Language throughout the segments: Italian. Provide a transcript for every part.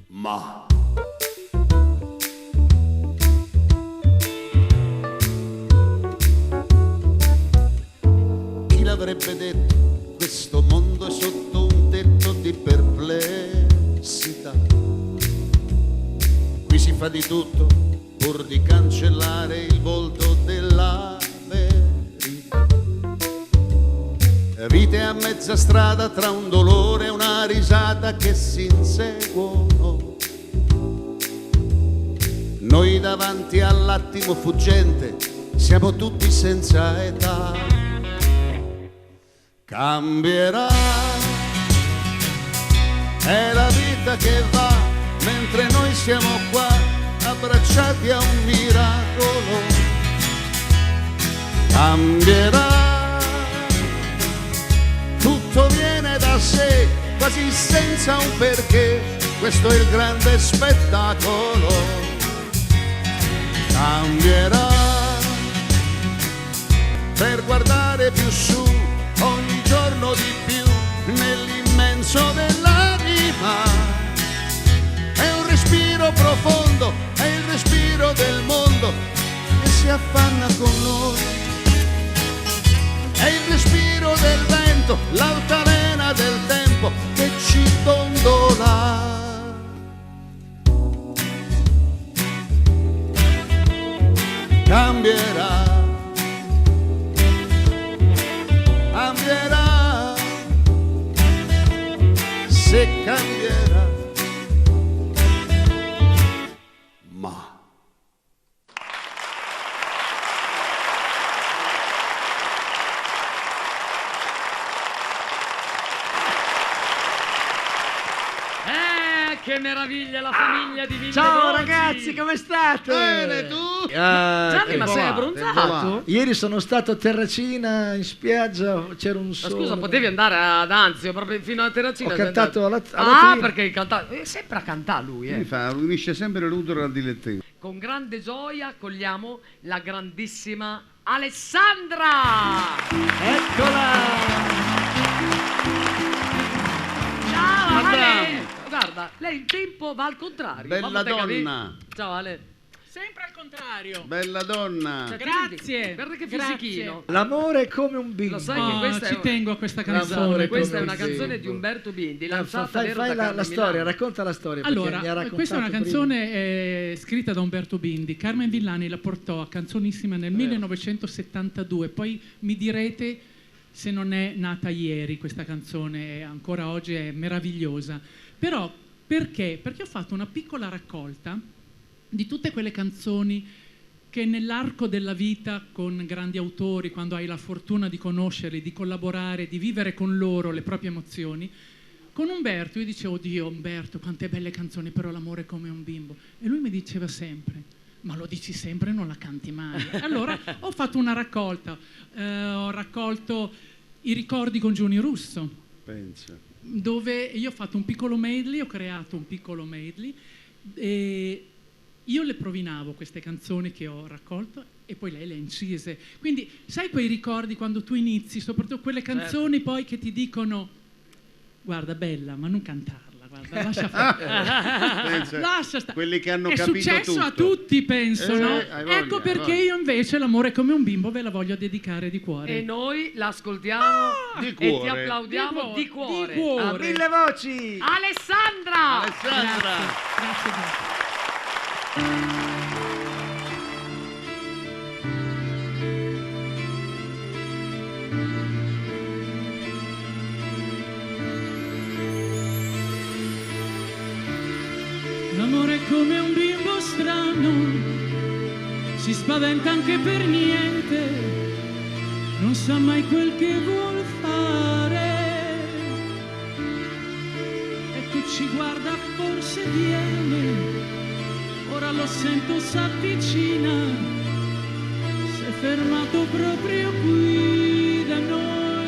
Ma chi l'avrebbe detto, questo mondo è sotto un tetto di perplessità. Qui si fa di tutto pur di cancellare il volto della verità. Vite a mezza strada tra un dolore e una risata che si inseguono. Noi davanti all'attimo fuggente siamo tutti senza età. Cambierà, è la vita che va, mentre noi siamo qua abbracciati a un miracolo. Cambierà, tutto viene da sé, quasi senza un perché, questo è il grande spettacolo. Cambierà, per guardare più su, ogni giorno di più, nell'immenso dell'anima. È un respiro profondo, è il respiro del mondo che si affanna con noi. È il respiro del vento, l'altalena del tempo che ci dondola. Cambierà, cambierà, se cambierà, ma che meraviglia la famiglia di Villa Ciao Rossi. ragazzi, come state? bene tu? Gianni, ma sei abbronzato? Ieri sono stato a Terracina in spiaggia, c'era un Ma sole. scusa, potevi andare ad Anzio proprio fino a Terracina? Ho sei cantato andato? alla trina. perché hai cantato. Sempre a cantare lui, Mi fa, unisce sempre l'utero al dilettevole. Con grande gioia accogliamo la grandissima Alessandra! Eccola! Ciao Madame. Ale! Guarda, lei il tempo va al contrario. Bella Mamma te capì? donna. Ciao Ale. Sempre al contrario. Bella donna. Cioè, Grazie. Guarda che Grazie. fisichino. L'amore è come un bimbo. Lo sai che questa ci è tengo a questa L'amore, canzone. questa è come una un canzone bimbo. di Umberto Bindi, lanciata Fai vero da la Carmen storia, Milano. racconta la storia. perché mi ha Allora, raccontato questa è una prima. canzone scritta da Umberto Bindi. Carmen Villani la portò a Canzonissima nel 1972. Poi mi direte se non è nata ieri questa canzone, ancora oggi è meravigliosa. Però perché? Perché ho fatto una piccola raccolta di tutte quelle canzoni che nell'arco della vita con grandi autori, quando hai la fortuna di conoscerli, di collaborare, di vivere con loro le proprie emozioni, con Umberto io dicevo, Dio Umberto, quante belle canzoni, però l'amore è come un bimbo. E lui mi diceva sempre, ma lo dici sempre e non la canti mai. Allora ho fatto una raccolta, ho raccolto i ricordi con Giunio Russo, Pensa. dove io ho fatto un piccolo medley, ho creato un piccolo medley e io le provinavo queste canzoni che ho raccolto e poi lei le ha incise. Quindi sai quei ricordi quando tu inizi, soprattutto quelle canzoni poi che ti dicono guarda bella, ma non cantarla, guarda, lascia fare. Pensa, Lascia stare. quelli che hanno È capito successo tutto. a tutti, penso, no? hai voglia, Ecco hai perché voglia. io invece l'amore è come un bimbo ve la voglio dedicare di cuore. E noi l'ascoltiamo Di e cuore. ti applaudiamo di cuore. Di cuore. A 1000 voci! Alessandra! Alessandra. Grazie, grazie. L'amore è come un bimbo strano, si spaventa anche per niente, non sa mai quel che vuol fare. Ecco ci guarda, forse viene, ora lo sento s'avvicina, si è fermato proprio qui da noi.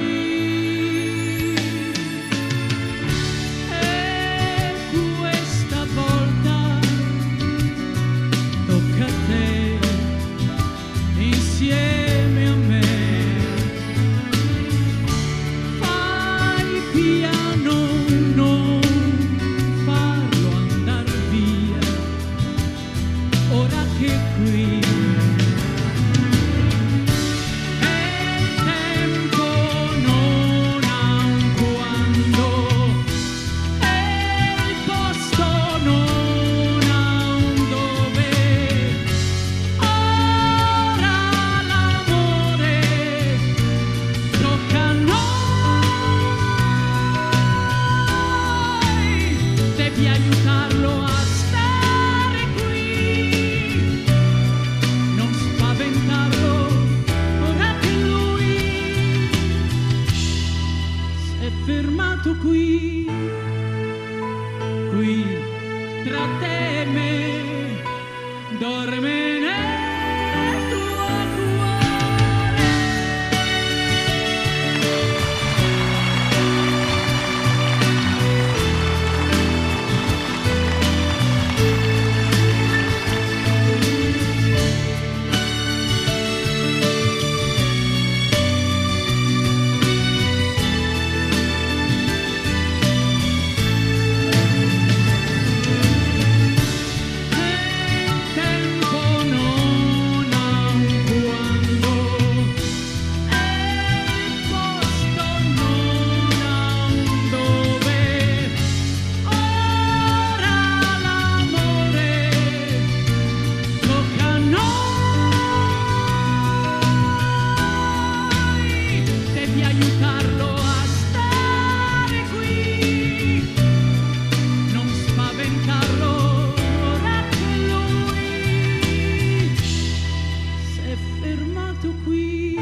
fermato qui,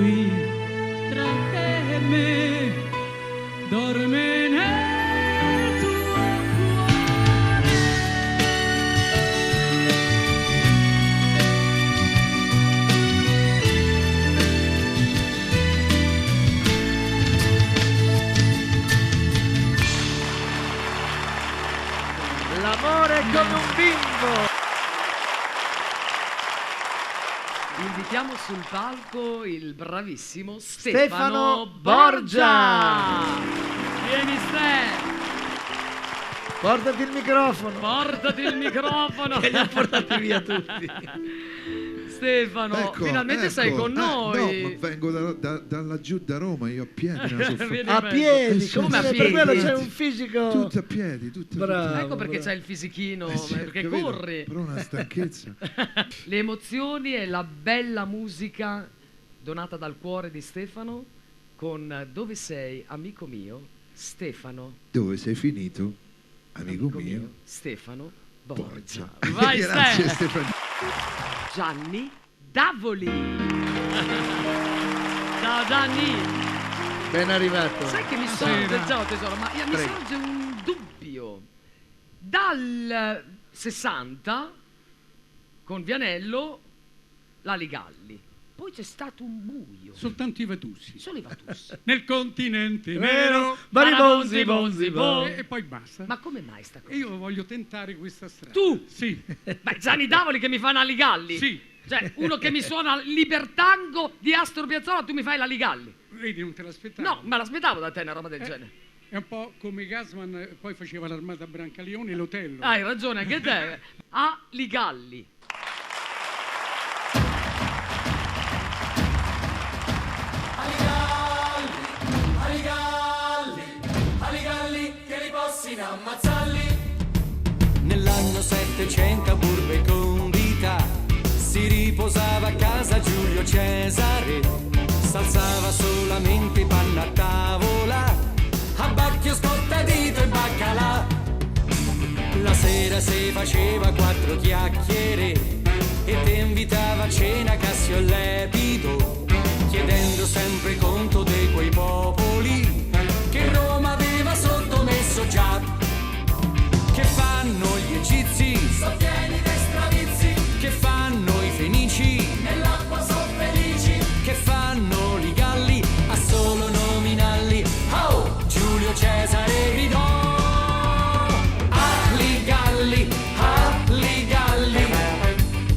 qui tra te e me, dorme nel tuo cuore. L'amore è come un bimbo. Invitiamo sul palco il bravissimo Stefano Borgia. Vieni Ste, Portati il microfono. portati il microfono. Che li ha portati via tutti. Stefano, Ecco, finalmente ecco. sei con noi. No, ma vengo da laggiù da Roma, io a piedi me la so fatta. Vieni A in mezzo. piedi, Sì, come a per piedi? quello c'è un fisico. Tutti a piedi, tutti a Bravo. Ecco perché c'hai il fisichino, Sì, perché capito? corri. Però una stanchezza. Le emozioni e la bella musica donata dal cuore di Stefano con Dove sei, amico mio, Stefano. Dove sei finito, amico mio? Stefano Borgia. Borgia. Vai Grazie Ste. Stefano. Gianni Davoli. Ciao Gianni. Ben arrivato. Sai che mi sorge, Buonasera. ciao tesoro, ma mi Prego. sorge un dubbio. Dal 60 con Vianello, Lali Galli. Poi c'è stato un buio. Soltanto i Vatussi. Solo i Vatussi. Nel continente Vero? nero. Baribonzi, bonzi, bonzi. E poi basta. Ma come mai sta cosa? E io voglio tentare questa strada. Tu? Sì. Beh, Gianni Davoli che mi fa una Ligalli? Sì. Cioè, uno che mi suona Libertango di Astor Piazzolla, tu mi fai la Ligalli? Vedi, non te l'aspettavi. No, me l'aspettavo da te una roba del genere. È un po' come Gasman poi faceva l'Armata Brancaleone e l'Otello. Hai ragione, anche te. A Ligalli. Nell'anno 700 a Burbe Condita si riposava a casa Giulio Cesare, s'alzava solamente panna a tavola, abbacchio, scottadito e baccalà. La sera si faceva 4 chiacchiere e te invitava a cena Cassio Lepido, chiedendo sempre conto di quei popoli che Roma aveva sottomesso già. Che fanno gli egizi? So pieni di stravizi. Che fanno i fenici? Nell'acqua so felici. Che fanno i galli? A solo nominalli. Oh! Giulio Cesare gridò. Ah, li galli,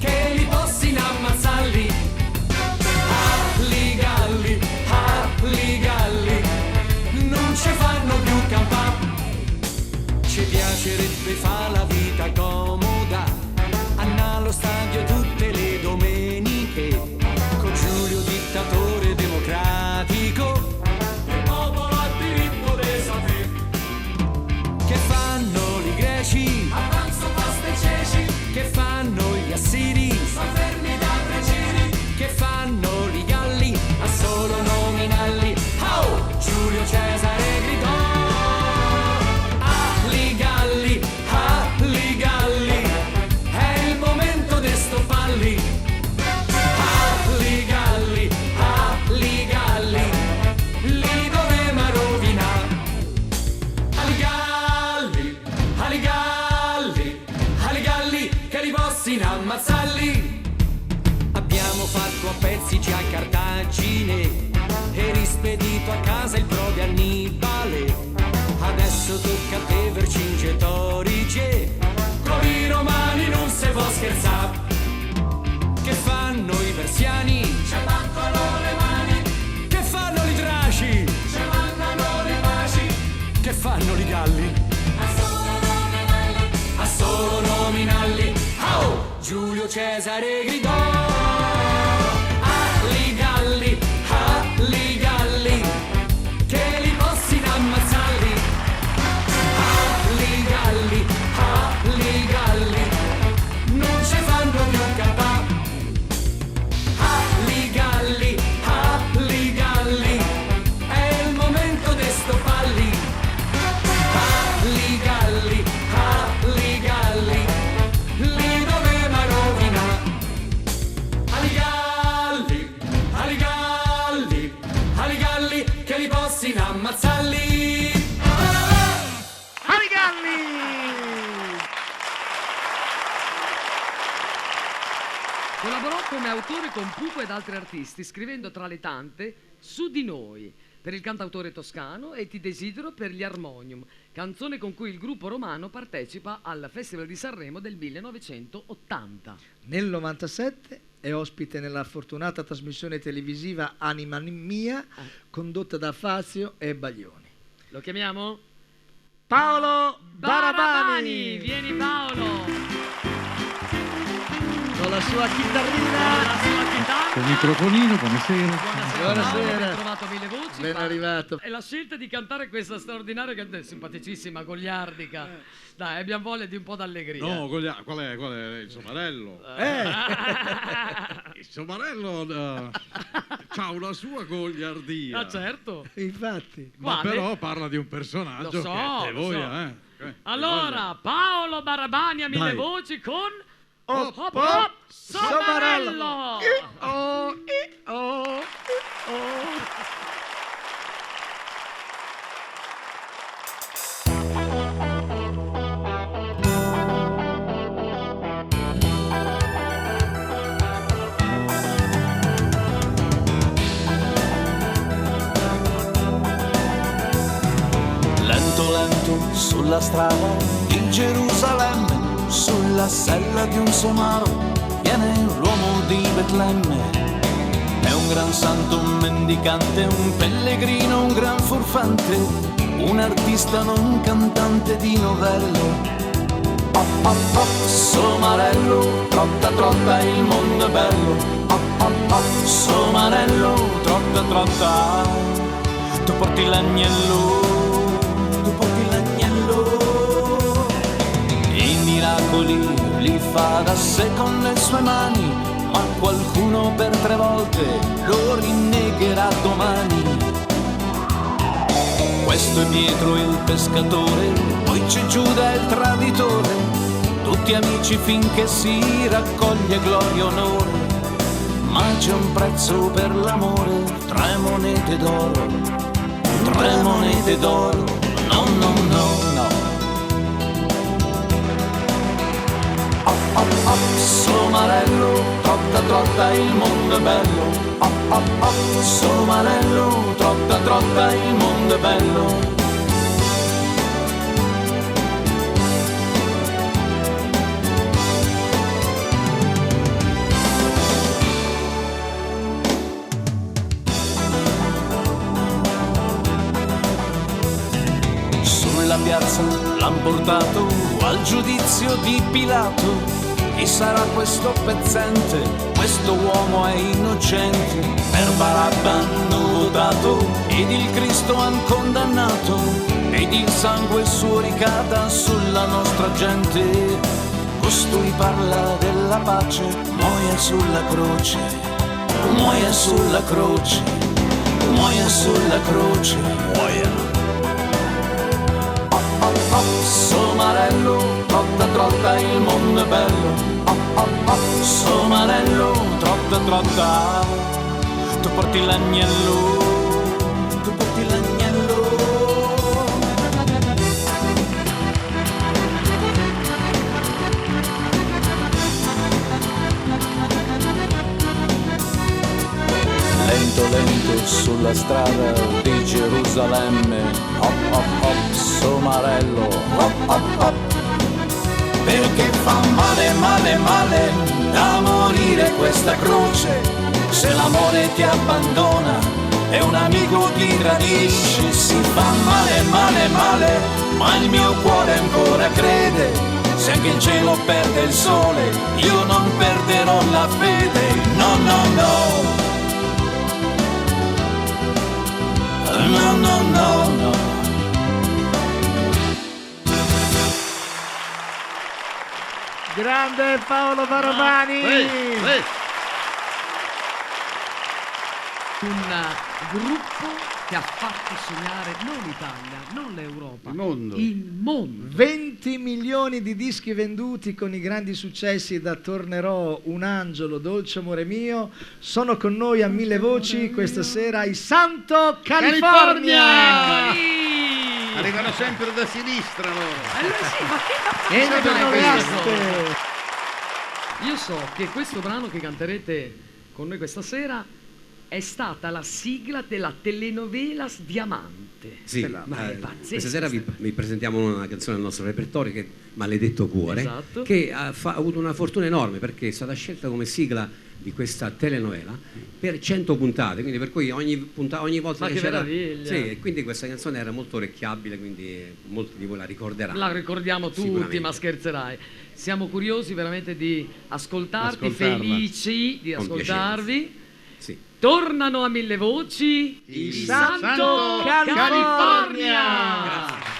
che li possi l'abbiamo fatto a pezzi già a Cartagine e rispedito a casa il pro di Annibale. Adesso tocca a te Vercingetorige, con i romani non se può scherzare. Che fanno i persiani? Ce mancano le mani. Che fanno i traci? Ce mancano le paci. Che fanno i galli? A solo nominalli. Oh! Giulio Cesare gridò: Ali galli, che li possino ammazzarli. Ali galli, non ci fanno più capà. Ali galli, è il momento de stopparli. Ali galli, li doveva rovinare. Ali galli, che li possino ammazzarli. Collaborò come autore con Pupo ed altri artisti, scrivendo tra le tante Su di noi per il cantautore toscano e Ti desidero per gli Armonium, canzone con cui il gruppo romano partecipa al Festival di Sanremo del 1980. Nel 97 è ospite nella fortunata trasmissione televisiva Anima Mia, condotta da Fazio e Baglioni. Lo chiamiamo? Paolo Barabani! Vieni Paolo! Con la sua Con chitarrina. la sua chitarra. Col microfonino, buonasera. Buonasera, Buonasera. Paolo, ben trovato Mille Voci. Ben arrivato. E la scelta di cantare questa straordinaria canzone, simpaticissima, goliardica. Dai, abbiamo voglia di un po' d'allegria. No, qual è il somarello? Il somarello c'ha una sua goliardia. Ah, certo. Infatti. Ma Quale? però parla di un personaggio Lo so, che lo voglia, so. Allora, Paolo Barabani a Mille Dai. Voci con Hop, Hop hop, Hop Somarello. Somarello. Oh. Lento lento sulla strada di Gerusalemme, sulla sella di un somaro viene l'uomo di Betlemme. È un gran santo, un mendicante, un pellegrino, un gran furfante, un artista, non un cantante di novelle. Hop hop hop, somarello, trotta trotta, il mondo è bello. Hop hop hop, somarello, trotta trotta, tu porti l'agnello. I miracoli li fa da sé con le sue mani, ma qualcuno per 3 volte lo rinnegherà domani. Questo è Pietro il pescatore, poi c'è Giuda il traditore, tutti amici finché si raccoglie gloria e onore. Ma c'è un prezzo per l'amore, 3 monete d'oro, 3 monete d'oro, no no no no. Hop hop hop, somarello, trotta trotta, il mondo è bello. Hop hop hop, somarello, trotta trotta, il mondo è bello. Sulla piazza l'han portato al giudizio di Pilato. Chi sarà questo pezzente? Questo uomo è innocente. Per Barabba hanno votato ed il Cristo han condannato, ed il sangue suo ricada sulla nostra gente. Costui parla della pace, muoia sulla croce, muoia sulla croce, muoia sulla croce, muoia. Somarello, trotta trotta, il mondo è bello. Somarello, trotta trotta, tu porti l'agnello, tu porti l'agnello. lento lento sulla strada di Gerusalemme, hop hop hop, somarello, hop hop hop. Perché fa male, male, male da morire questa croce, se l'amore ti abbandona e un amico ti tradisce. Si fa male, male, male, ma il mio cuore ancora crede. Se anche il cielo perde il sole, io non perderò la fede. No, no, no. No, no, no, no. Grande Paolo Barovani! Un gruppo che ha fatto sognare non l'Italia, non l'Europa, Il mondo. il mondo. 20 milioni di dischi venduti con i grandi successi da Tornerò, Un angelo, Dolce amore mio. Sono con noi a Mille Voci questa sera i Santo California! Eccoli! Arrivano sempre da sinistra loro. Sì, ma che Entrano le questo? aste! Io so che questo brano che canterete con noi questa sera è stata la sigla della telenovelas Diamante. Sì, Ma è pazzesco. questa sera vi presentiamo una canzone del nostro repertorio che è Maledetto Cuore, Esatto. che ha avuto una fortuna enorme perché è stata scelta come sigla di questa telenovela per 100 puntate, quindi per cui ogni volta Ma che che c'era, meraviglia! sì, e quindi questa canzone era molto orecchiabile, quindi molti di voi la ricorderanno. La ricordiamo tutti, Sicuramente. ma scherzerai. Siamo curiosi veramente di ascoltarti, Ascoltarla. felici di Con ascoltarvi. Sì. Tornano a Mille Voci I Santo Santo California! Grazie.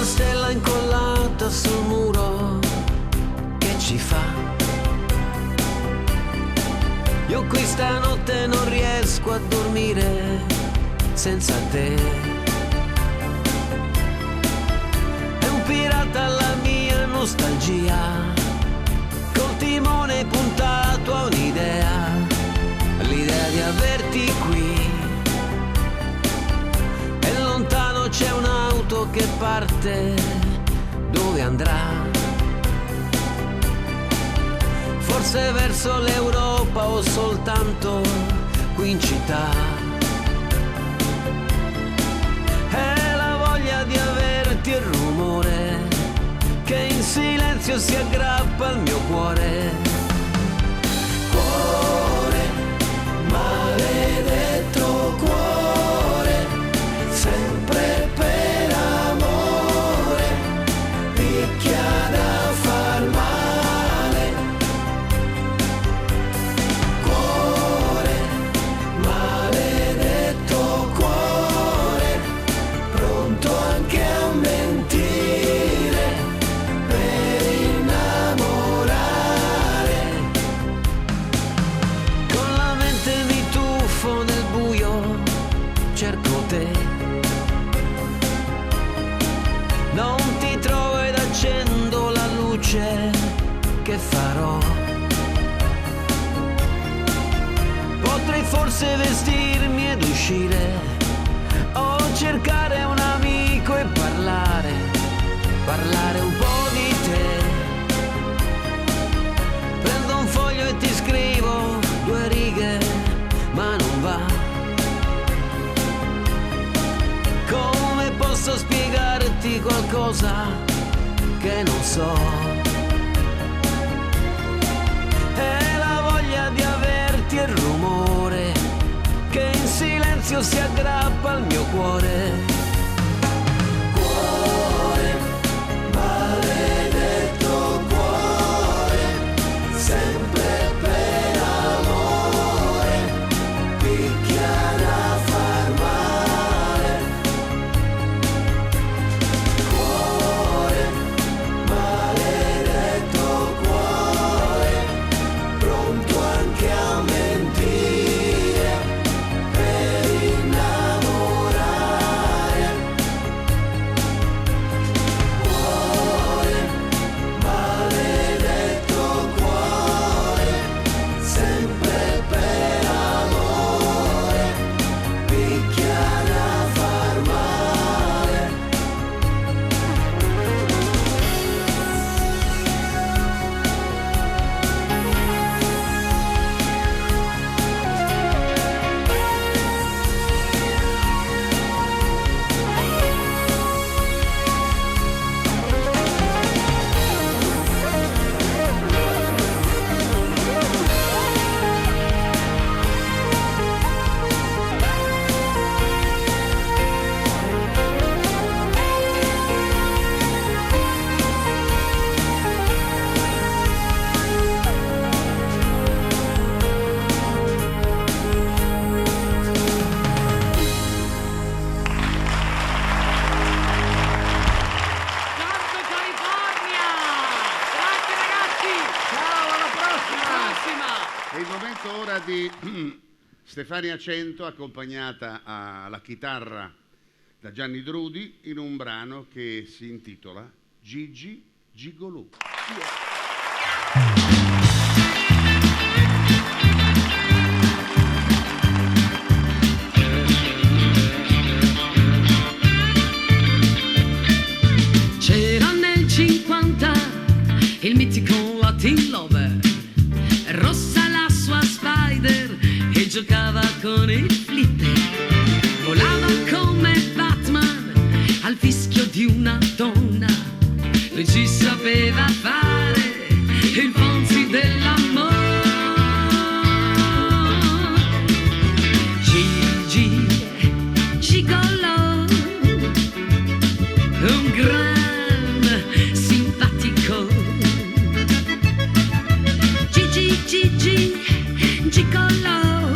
Stella incollata sul muro che ci fa. Io qui stanotte non riesco a dormire senza te. È un pirata alla mia nostalgia, col timone puntato a un'idea, l'idea di averti qui. E lontano c'è un'auto che parte, dove andrà? Forse verso l'Europa o soltanto qui in città. È la voglia di averti, il rumore che in silenzio si aggrappa al mio cuore. Cuore, maledetto cuore, sempre per amore, picchia da far male. Cuore, maledetto cuore, pronto anche a mentire per innamorare. Con la mente mi tuffo nel buio, cerco te. Non ti trovo ed accendo la luce, che farò? Potrei forse vestirmi ed uscire, o cercare un amico e parlare un po' di te. Prendo un foglio e ti scrivo 2 righe, ma non va. Come posso spiegarti qualcosa che non so? È la voglia di averti, il rumore che in silenzio si aggrappa al mio cuore. Stefania Cento, accompagnata alla chitarra da Gianni Drudi in un brano che si intitola Gigi Gigolù. C'era nel 50 il mitico Latin Lover, rossa la sua Spider e giocava con il flipper, volava come Batman al fischio di una donna, lui ci sapeva fare il Fonzi dell'amore. Gigi Gigolò, un gran simpatico. Gigi Gigolò,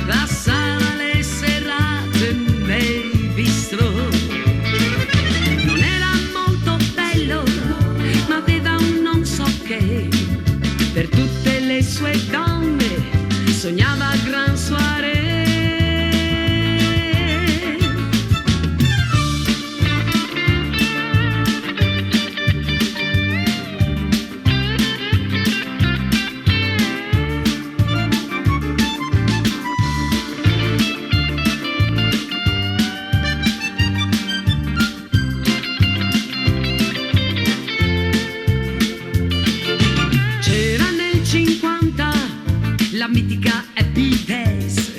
passava le serate nei bistrò. Non era molto bello, ma aveva un non so che. Per tutte le sue donne sognava gran soirée. C'era nel 50 la mitica Happy Days,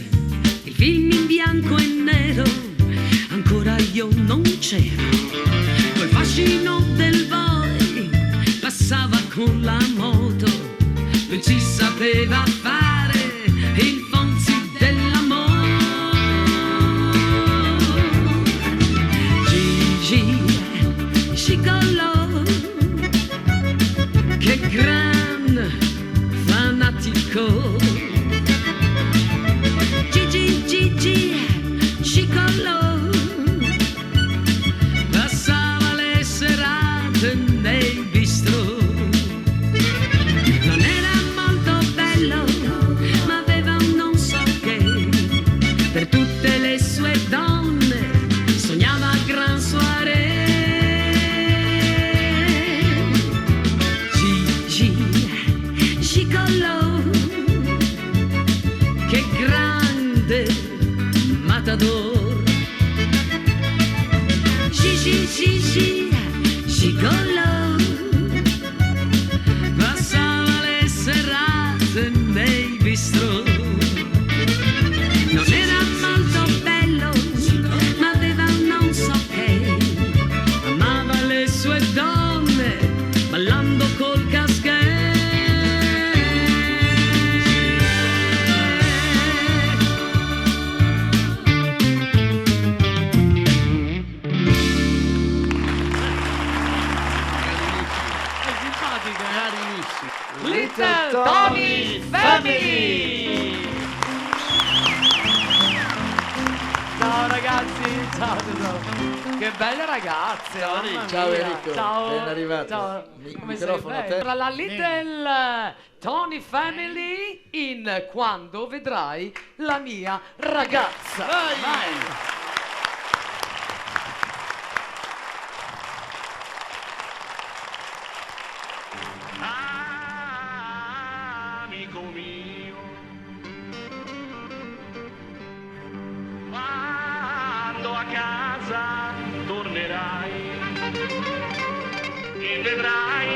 il film in bianco e nero, ancora io non c'ero. Col fascino del boy passava con la moto, lui ci sapeva fare il Fonzi dell'amore. Gigi Gigolò, che gran fanatico. Gigi Gigolò, passava le serate nei bistrò. Non era molto bello, ma aveva un non so che. Per tutte le sue donne sognava gran soirée. Gigi Gigolò, che grande matador. Gigi Gigolò, passava le serate nei bistrò. Non era molto bello, ma aveva un non so che. Amava le sue donne ballando col caschetto. Little Tony Family! Ciao ragazzi, ciao tesoro. Che belle ragazze, Ciao, mamma mia. ciao Enrico, Ciao. ben arrivato. Ciao. Come sei Microfono a bella? te. Tra la Little Tony Family in Quando vedrai la mia ragazza. Vai. Amico mio, quando a casa tornerai e vedrai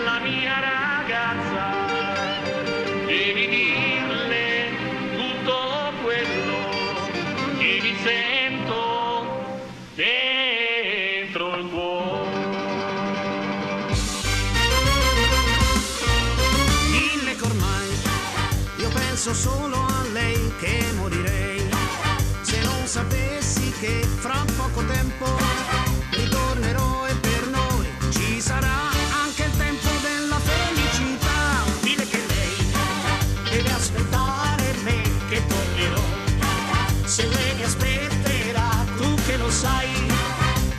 la mia ragazza, devi dirle tutto quello che mi sento dentro il cuore. Dille che ormai io penso solo a lei, che morirei se non sapessi che fra poco tempo ritornerò e per noi ci sarà anche il tempo della felicità. Dille che lei deve aspettare me che tornerò, se lei mi aspetterà, tu che lo sai,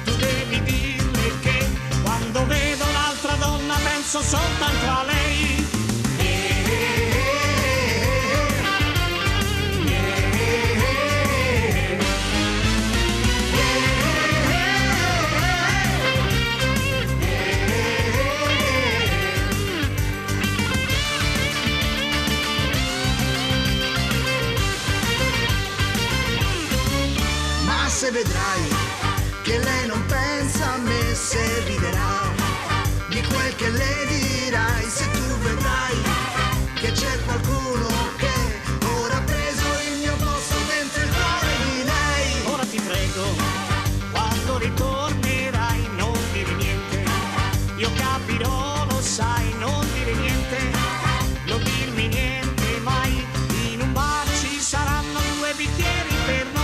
tu devi dirle che quando vedo l'altra donna penso soltanto a lei. vedrai che lei non pensa a me, se riderà di quel che le dirai, se tu vedrai che c'è qualcuno che ora ha preso il mio posto dentro il cuore di lei. Ora ti prego, quando ritornerai non dire niente, io capirò, lo sai, non dire niente, non dirmi niente mai, in un bar ci saranno 2 bicchieri per noi.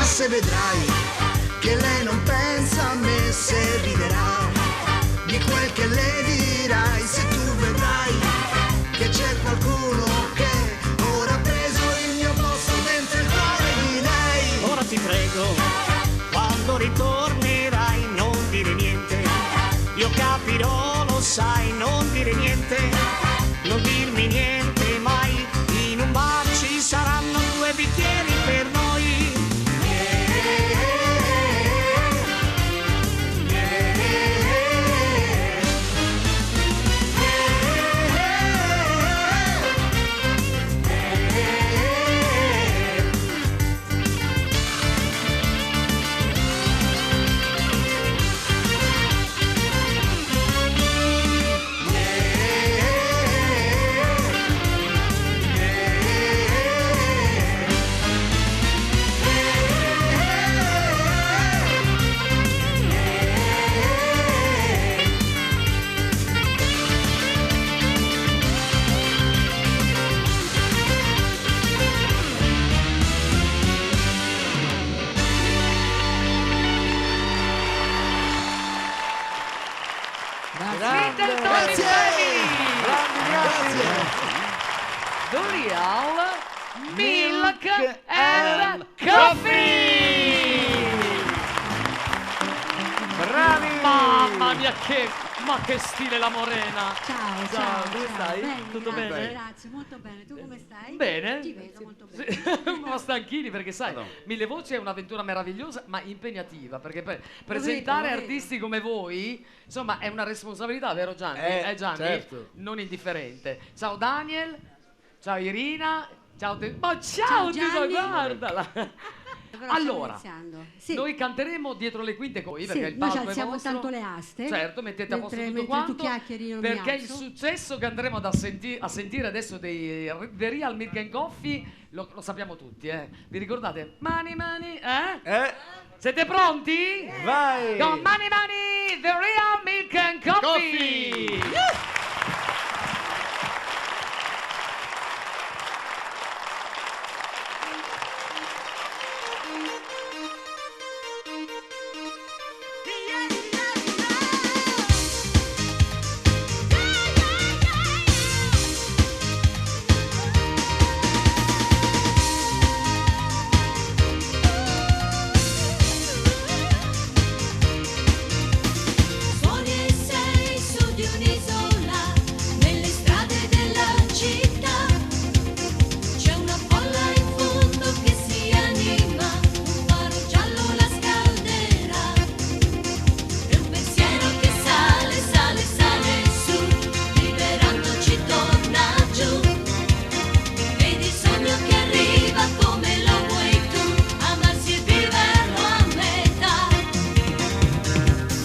Se vedrai che lei non pensa a me, se riderà di quel che le dirai, se tu vedrai che c'è qualcuno che ora ha preso il mio posto dentro il cuore di lei. Ora ti prego, quando ritornerai non dire niente, io capirò, lo sai, non dire niente, non dirmi niente mai, in un bar ci saranno 2 bicchieri per noi. L'Oreal Milk and Coffee. Bravi! Mamma mia, ma che stile la Morena. Ciao, come stai? Bene, Tutto grazie, bene? Grazie, molto bene. Tu come stai? Bene. Ti vedo molto bene. Sì, un po' stanchini perché sai, Mille Voci è un'avventura meravigliosa ma impegnativa, perché presentare vedo. artisti come voi, insomma, è una responsabilità, vero Gianni? Gianni? Certo. Non indifferente. Ciao Daniel, ciao Irina, ciao Ciao, ciao Gianni. guardala. Però Allora, stiamo iniziando. Sì. noi canteremo dietro le quinte con voi, Sì, perché il noi palco ci è alziamo vostro. tanto le aste. Certo, mettete a posto tutto mentre quanto. tu chiacchieri io mi Perché il alzo. successo che andremo a sentire adesso dei The Real Milk and Coffee lo sappiamo tutti, eh? Vi ricordate? Money, money, eh? Siete pronti? Vai! Con Money, money, The Real Milk and Coffee! Suoni e sei su di un'isola, nelle strade della città. C'è una folla in fondo che si anima, un faro giallo la scalderà. E un pensiero che sale, sale, sale su, liberandoci torna giù. Vedi il sogno che arriva come lo vuoi tu, amarsi e viverlo a metà.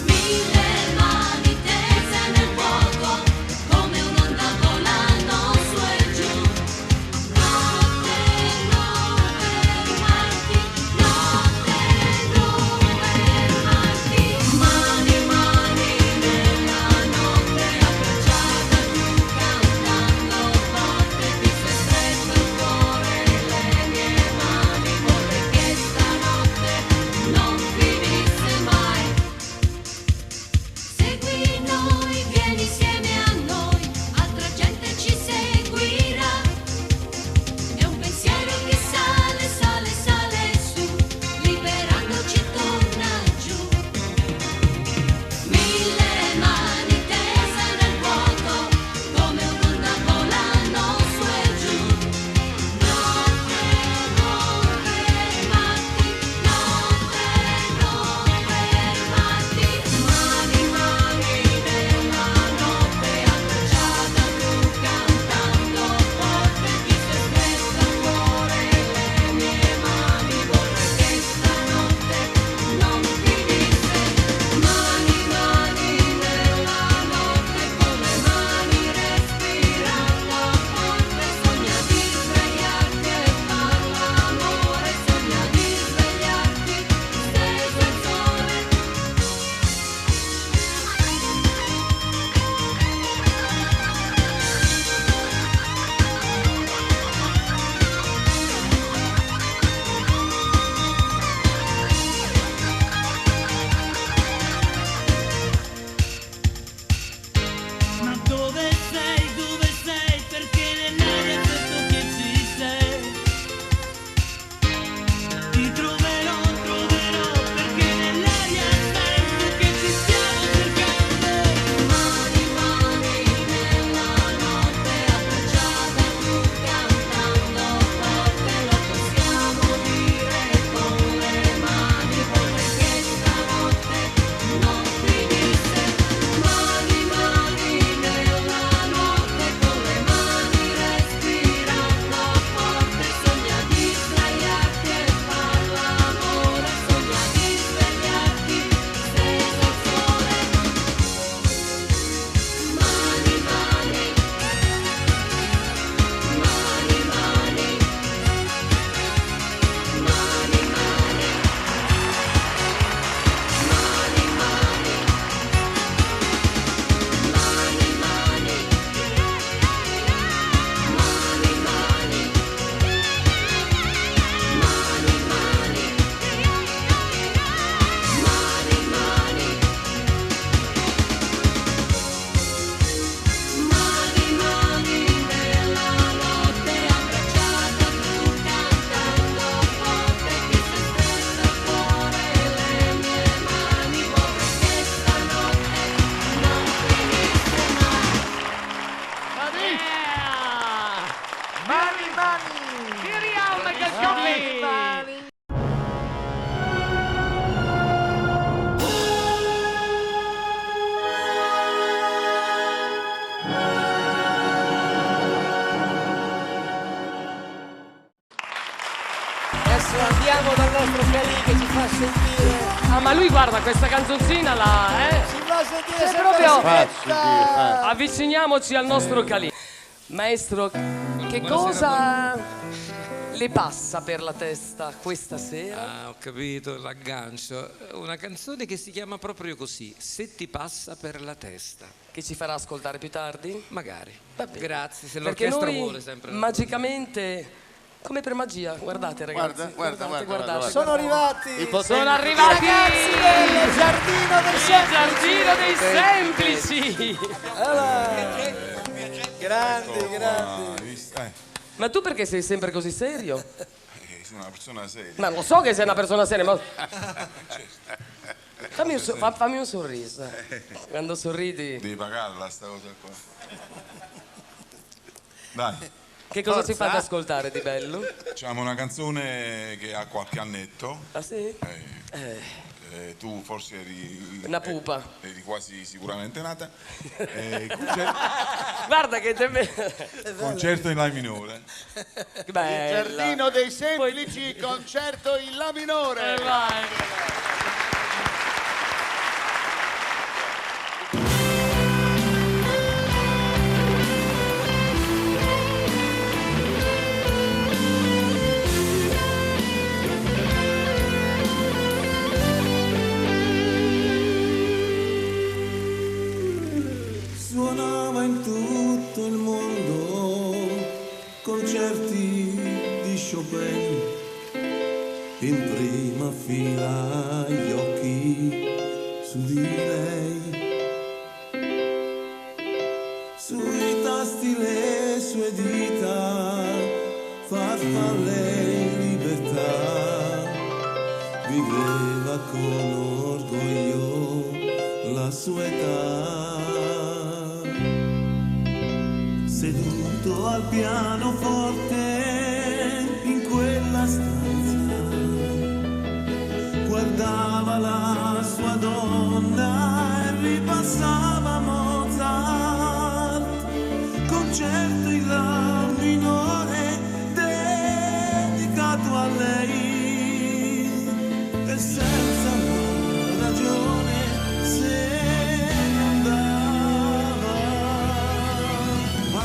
Mille mani tese nel vuoto. Partiamo dal nostro Calì che ci fa sentire. Ah, ma lui guarda questa canzoncina là, Ci fa sentire C'è sempre proprio- aspetta. Avviciniamoci al nostro Calì. Maestro, che cosa le passa per la testa questa sera? Ah, ho capito l'aggancio. Una canzone che si chiama proprio così, Se ti passa per la testa. Che ci farà ascoltare più tardi? Magari. Vabbè. Grazie, se Perché l'orchestra noi vuole sempre. magicamente, come per magia, guardate ragazzi. Guardate. Sono arrivati. Sono arrivati i ragazzi del Giardino del Giardino dei Semplici. Grandi. Ma tu perché sei sempre così serio? Sono una persona seria. Ma lo so che sei una persona seria, ma fammi un sorriso. Quando sorridi. Devi pagarla sta cosa qua. Dai. Che cosa Forza. ci fate ascoltare di bello? Facciamo una canzone che ha qualche annetto. Ah sì? Tu forse eri Una pupa. eri quasi sicuramente nata. Guarda che Concerto in La minore. Il Giardino dei Semplici, concerto in La minore. Suonava in tutto il mondo concerti di Chopin, in prima fila gli occhi su di lei, sui tasti le sue dita, farfalle in libertà, viveva con orgoglio la sua età. Seduto al pianoforte in quella stanza, guardava la sua donna e ripassava Mozart, concerto in La minore dedicato a lei, e senza una ragione se ne andava. Ha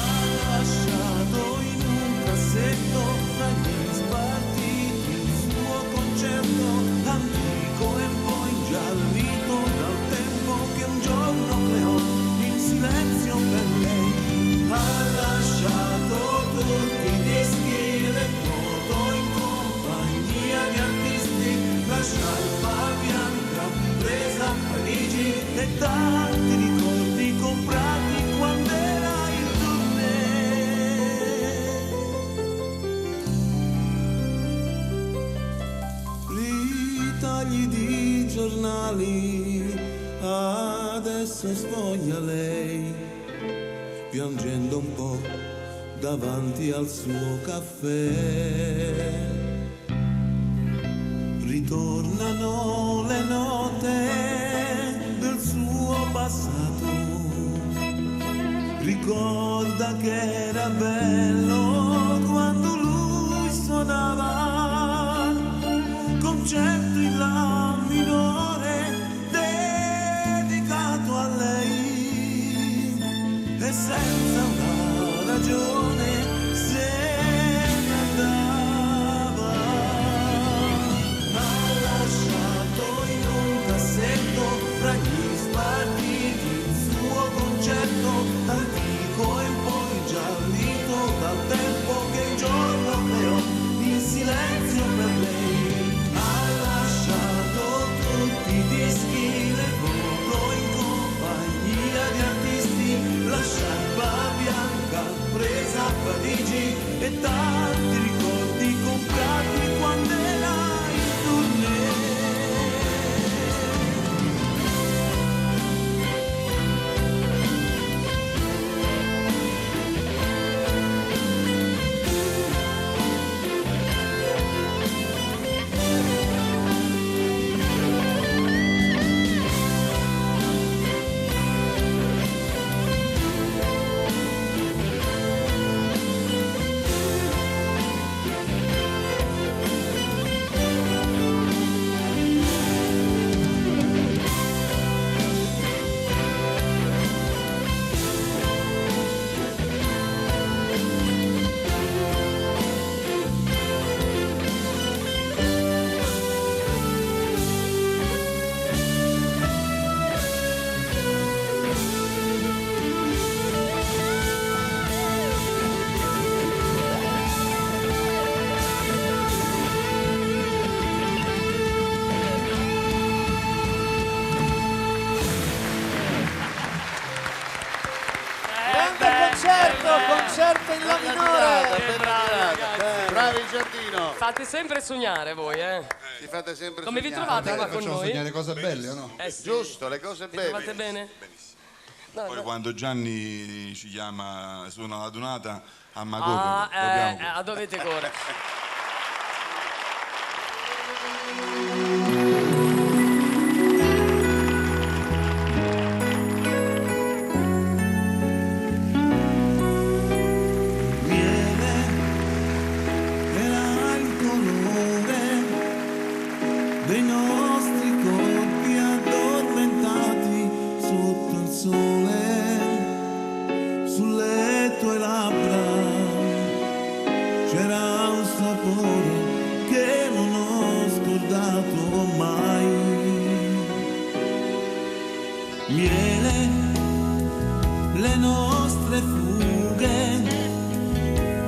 lasciato in un cassetto tra gli spartiti il suo concerto antico e poi ingiallito dal tempo che un giorno creò in silenzio per lei. Ha lasciato tutti i dischi, le foto in compagnia di artisti, la sciarpa bianca presa a Parigi e tanti ricordi comprati quando era in ritagli di giornali, adesso sfoglia lei, piangendo un po' davanti al suo caffè. Ritornano le note del suo passato, ricorda che era bello quando lui suonava, concerto in La minore dedicato a lei, e senza una ragione se ne andava. Ha lasciato in un cassetto fra gli spartiti il suo concerto antico e poi giallito dal tempo che il giorno creò in silenzio per lei. Ha lasciato tutti i dischi, le foto in compagnia di artisti, la sciarpa bianca presa a concerto in la minore. Bravi Giardino. Fate sempre sognare voi, Ci fate sempre Come vi sognare. trovate qua con noi? sognare cose belle o no? Sì. Giusto, le cose Vi belle. trovate bene? Poi quando Gianni ci chiama su una radunata a Magone, dovete correre. Era il colore dei nostri corpi addormentati sotto il sole, sulle tue labbra c'era un sapore che non ho scordato mai. Miele, le nostre fughe,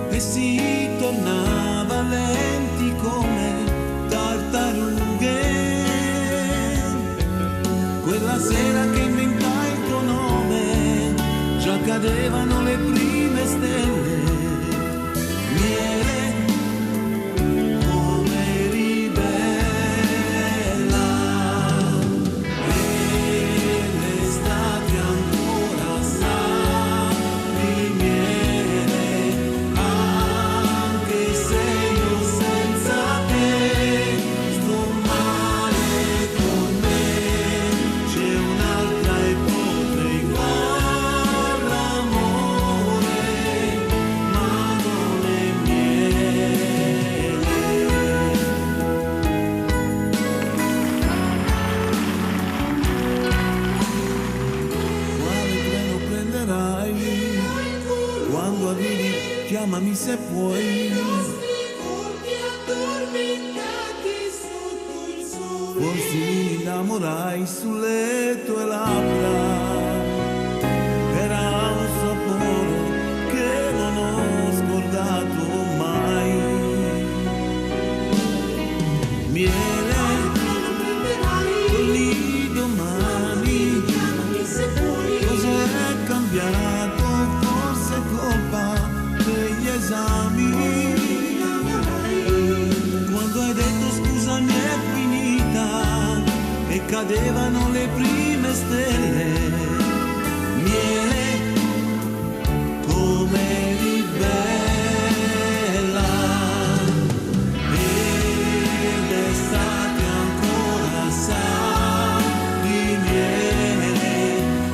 e si tornava lenti come tartarughe. Quella sera che inventai il tuo nome, già cadevano le prime stelle. Miele, come eri bella, e l'estate ancora sa di miele, anche se io senza te sto male con me. C'è un'altra e potrei far l'amore, ma non è miele. Quale treno prenderai? Quando arrivi chiamami se puoi. Forse mi innamorai sulle tue labbra. Era un sapore che non ho scordato mai. Miele, lì domani, cos'è cambiato? Forse è colpa degli esami. Quando hai detto scusami è finita e cadevano le prime stelle. Miele, come eri bella, ed estate ancora sa di miele,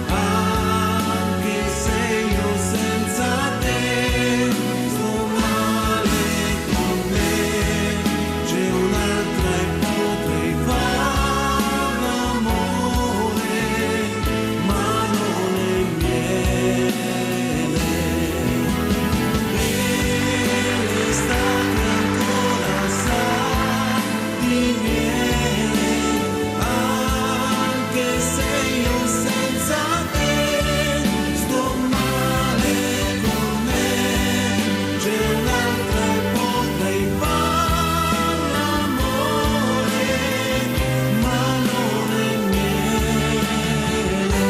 anche se io senza te sto male con me. C'è un'altra e potrei far l'amore, ma non è miele. E l'estate ancora sa di miele, anche se io senza te sto male con me. C'è un'altra e potrei far l'amore, ma non è miele.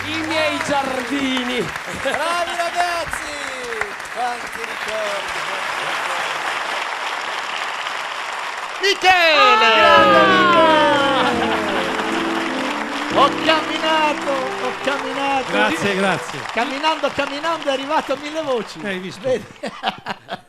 I miei giardini. Bravi ragazzi! Quanti ricordi! Ho camminato. Grazie. Camminando è arrivato a 1000 voci. Hai visto? Vedi?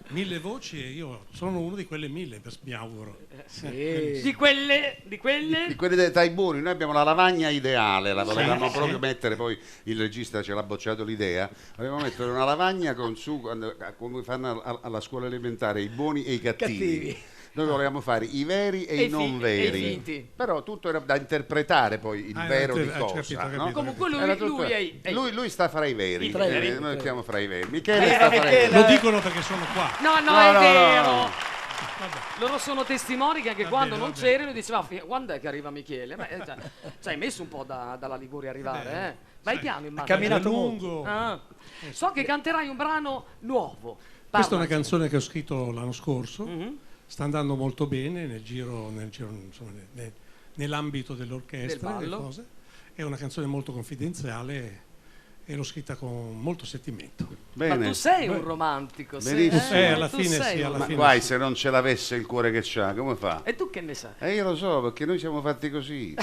1000 voci e io sono uno di quelle 1000, mi auguro. Di quelle Di quelli dai buoni, noi abbiamo la lavagna ideale, la volevamo proprio mettere, poi il regista ce l'ha bocciato l'idea, volevamo mettere una lavagna con su, come fanno alla scuola elementare, i buoni e i cattivi. Noi volevamo fare i veri e i non veri, e i finti. Però tutto era da interpretare poi il vero di cosa. capito. No? Comunque lui sta fra i veri, noi stiamo fra i veri. Michele Michele. sta fra i veri. Lo dicono perché sono qua. No, è vero. Loro sono testimoni che anche quando non c'erano diceva quando è che arriva Michele? Beh, ci hai messo un po' dalla Liguria arrivare, eh? Vai piano, immagino. camminato lungo. So che canterai un brano nuovo. Questa è una canzone che ho scritto l'anno scorso sta andando molto bene insomma, nell'ambito dell'orchestra, Del delle ballo. cose. È una canzone molto confidenziale e l'ho scritta con molto sentimento. Ma tu sei un romantico, Benissimo. Alla Tu fine sei sì, un alla Ma fine guai sì. se non ce l'avesse il cuore che c'ha, come fa? E tu che ne sai? Io lo so, perché noi siamo fatti così.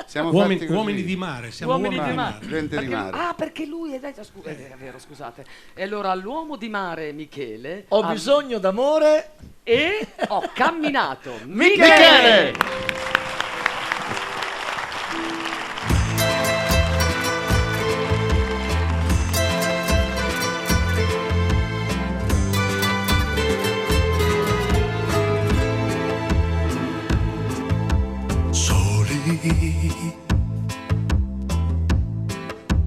Siamo Uomini- fatti così. uomini di mare, siamo Uomini di mare. Gente di Perché- mare. Ah, perché lui è vero, scusate. E allora l'uomo di mare Michele Ho ha- bisogno d'amore. e ho camminato Michele! Soli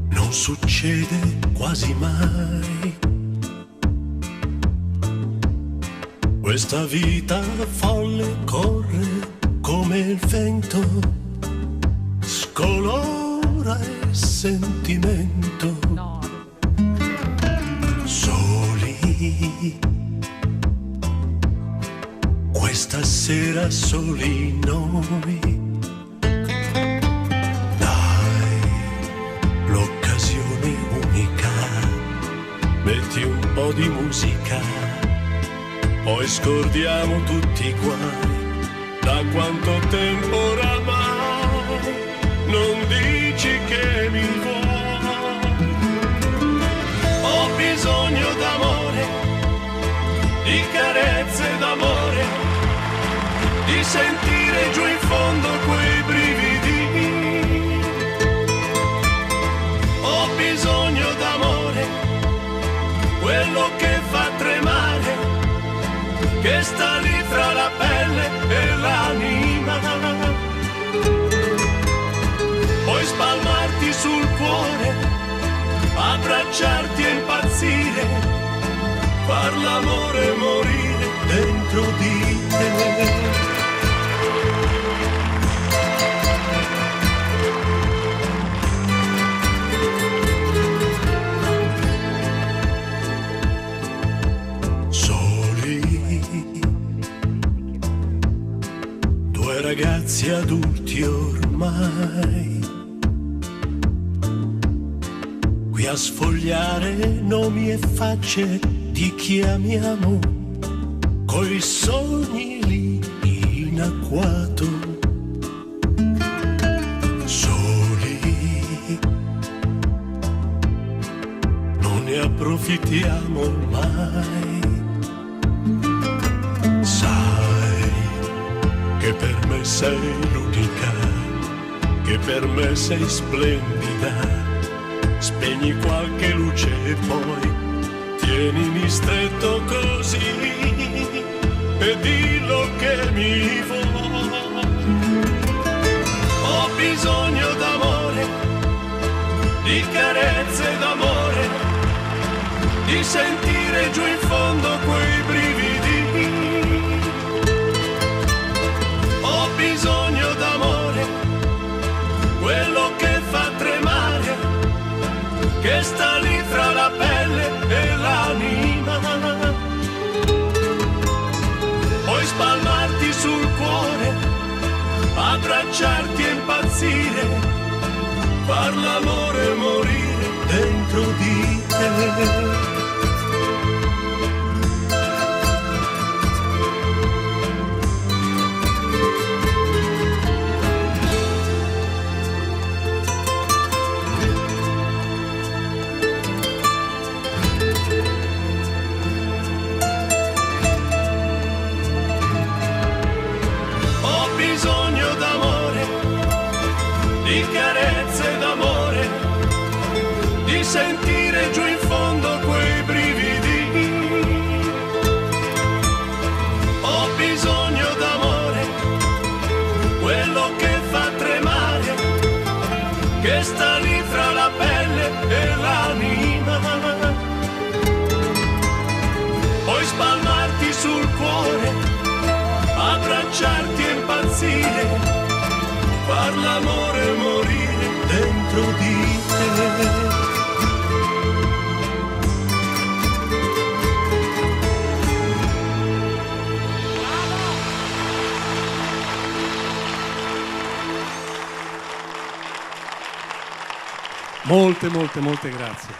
non succede quasi mai. Questa vita folle corre come il vento, scolora il sentimento. Soli, questa sera soli noi. L'occasione unica, metti un po' di musica, poi scordiamo tutti i guai, da quanto tempo oramai non dici che mi vuoi. Ho bisogno d'amore, di carezze d'amore, di sentire giù in fondo quei brividi. Ho bisogno d'amore, quello che fa tremare, che sta lì fra la pelle e l'anima. Puoi spalmarti sul cuore, abbracciarti e impazzire, far l'amore morire dentro di te. Due ragazzi adulti ormai, qui a sfogliare nomi e facce di chi amiamo, coi sogni lì in agguato. Soli, non ne approfittiamo mai. Che per me sei l'unica, che per me sei splendida. Spegni qualche luce e poi tienimi stretto così e dillo che mi vuoi. Ho bisogno d'amore, di carezze d'amore, di sentire giù in fondo quei brividi. Ho bisogno d'amore, quello che fa tremare, che sta lì fra la pelle e l'anima. Puoi spalmarti sul cuore, abbracciarti e impazzire, far l'amore morire dentro di te. Carezze d'amore, di sentire giù in fondo quei brividi. Ho bisogno d'amore, quello che fa tremare, che sta lì fra la pelle e l'anima. Puoi spalmarti sul cuore, abbracciarti e impazzire, far l'amore morire dentro di te. Molte grazie.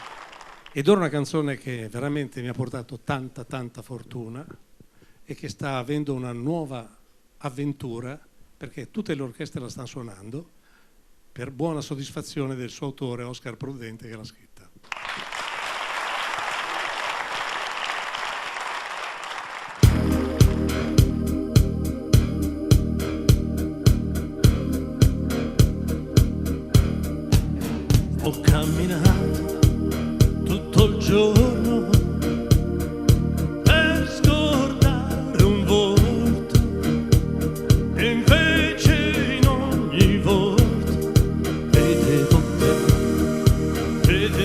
Ed ora una canzone che veramente mi ha portato tanta fortuna e che sta avendo una nuova avventura, perché tutte le orchestre la stanno suonando, per buona soddisfazione del suo autore Oscar Prudente che l'ha scritta. Ho camminato tutto il giorno per scordare un volto e invece in ogni volto vedevo te, vedevo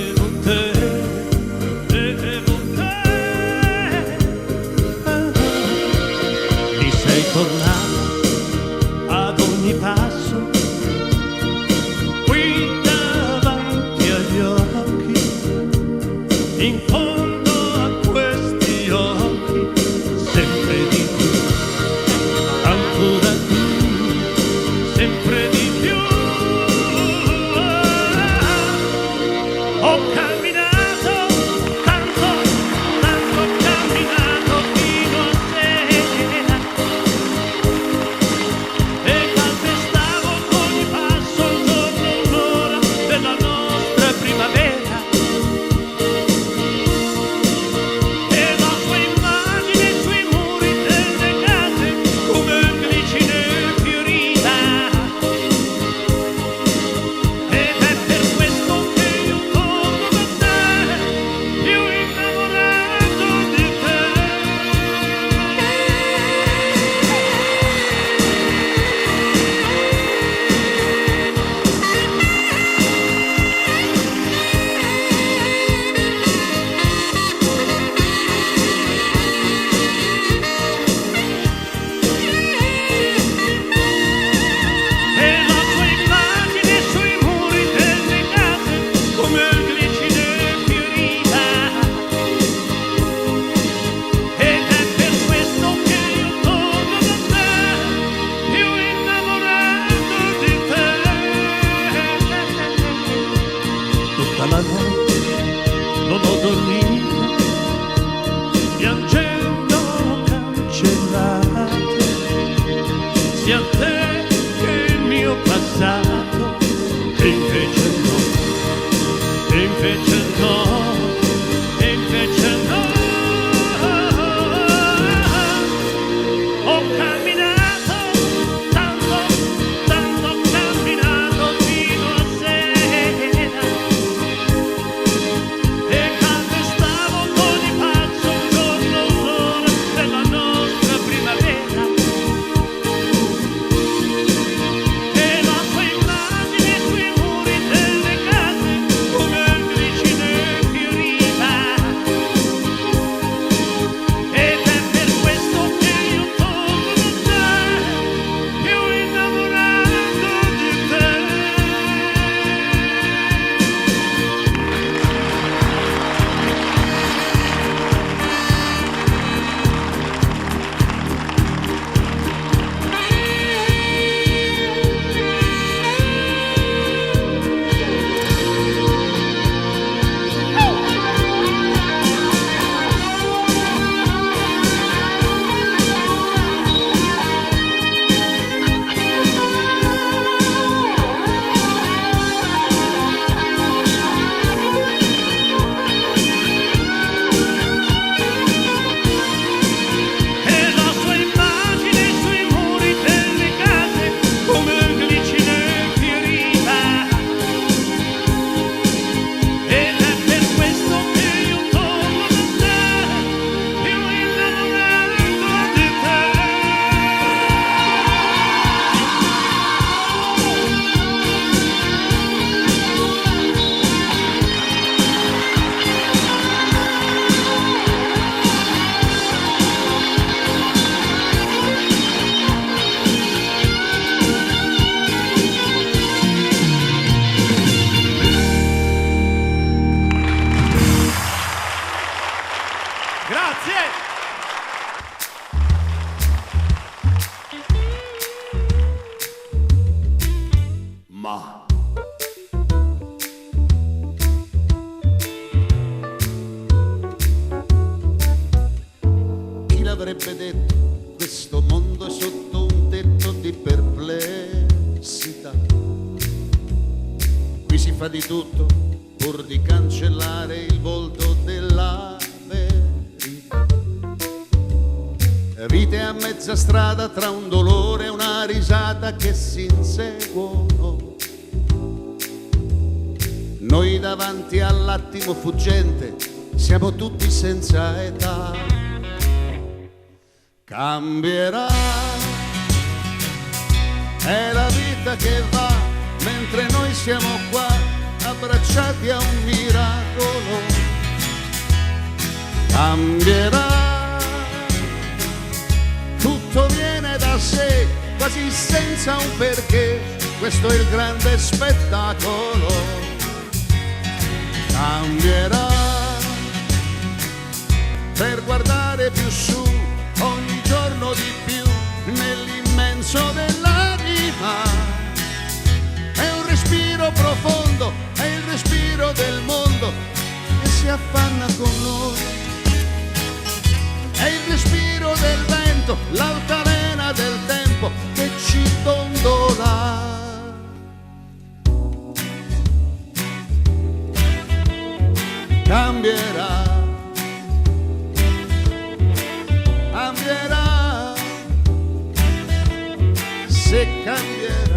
avrebbe detto questo mondo è sotto un tetto di perplessità. Qui si fa di tutto pur di cancellare il volto della verità. Vite a mezza strada tra un dolore e una risata che si inseguono. Noi davanti all'attimo fuggente siamo tutti senza età. Cambierà, è la vita che va, mentre noi siamo qua abbracciati a un miracolo. Cambierà, tutto viene da sé, quasi senza un perché, questo è il grande spettacolo. Cambierà, per guardare più su, ogni giorno di più, nell'immenso dell'anima. È un respiro profondo, è il respiro del mondo che si affanna con noi. È il respiro del vento, l'altalena del tempo che ci dondola. Cambierà, cambierà, se cambierà.